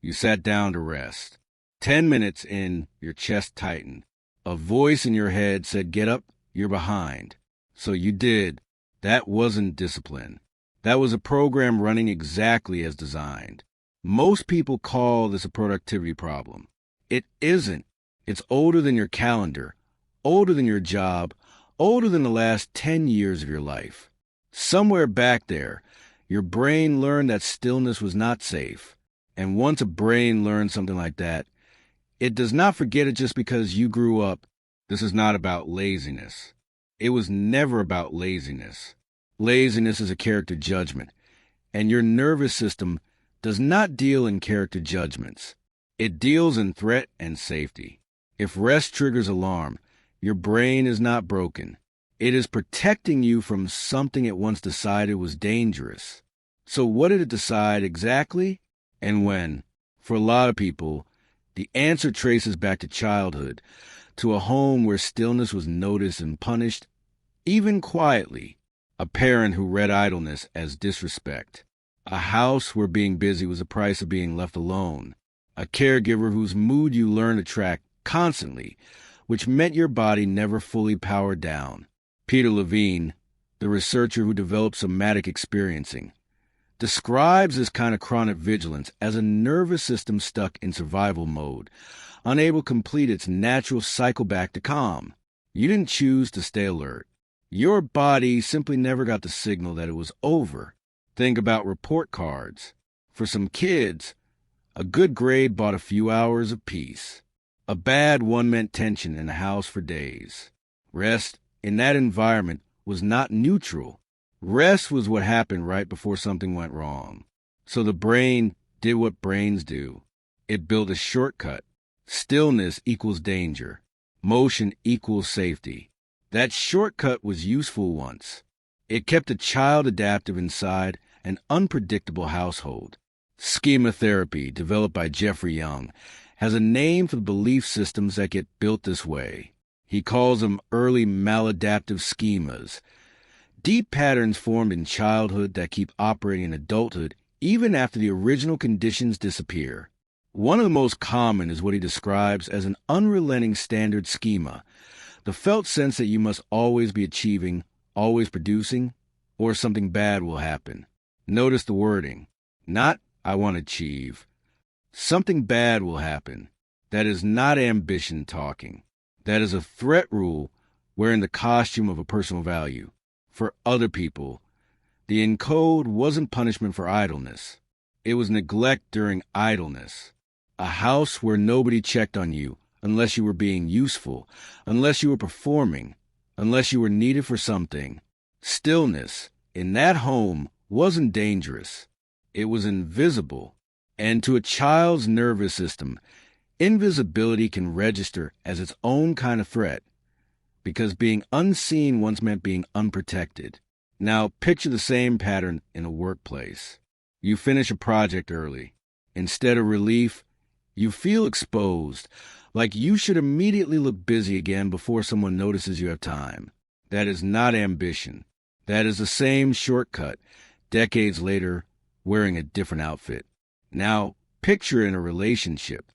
You sat down to rest. 10 minutes in, your chest tightened. A voice in your head said, "Get up, you're behind." So you did. That wasn't discipline. That was a program running exactly as designed. Most people call this a productivity problem. It isn't. It's older than your calendar, older than your job, older than the last 10 years of your life. Somewhere back there, your brain learned that stillness was not safe. And once a brain learns something like that, it does not forget it just because you grew up. This is not about laziness. It was never about laziness. Laziness is a character judgment, and your nervous system does not deal in character judgments. It deals in threat and safety. If rest triggers alarm, your brain is not broken. It is protecting you from something it once decided was dangerous. So what did it decide exactly and when? For a lot of people, the answer traces back to childhood, to a home where stillness was noticed and punished, even quietly. A parent who read idleness as disrespect. A house where being busy was the price of being left alone. A caregiver whose mood you learned to track constantly, which meant your body never fully powered down. Peter Levine, the researcher who developed somatic experiencing, describes this kind of chronic vigilance as a nervous system stuck in survival mode, unable to complete its natural cycle back to calm. You didn't choose to stay alert. Your body simply never got the signal that it was over. Think about report cards. For some kids, a good grade bought a few hours of peace. A bad one meant tension in the house for days. Rest in that environment was not neutral. Rest was what happened right before something went wrong. So the brain did what brains do. It built a shortcut. Stillness equals danger. Motion equals safety. That shortcut was useful once. It kept a child adaptive inside an unpredictable household. Schema therapy, developed by Jeffrey Young, has a name for the belief systems that get built this way. He calls them early maladaptive schemas. Deep patterns formed in childhood that keep operating in adulthood even after the original conditions disappear. One of the most common is what he describes as an unrelenting standard schema, the felt sense that you must always be achieving, always producing, or something bad will happen. Notice the wording. Not, "I want to achieve." Something bad will happen. That is not ambition talking. That is a threat rule wearing the costume of a personal value. For other people, the encode wasn't punishment for idleness. It was neglect during idleness. A house where nobody checked on you unless you were being useful, unless you were performing, unless you were needed for something. Stillness in that home wasn't dangerous. It was invisible. And to a child's nervous system, invisibility can register as its own kind of threat, because being unseen once meant being unprotected. Now picture the same pattern in a workplace. You finish a project early. Instead of relief, you feel exposed, like you should immediately look busy again before someone notices you have time. That is not ambition. That is the same shortcut, decades later, wearing a different outfit. Now, picture in a relationship.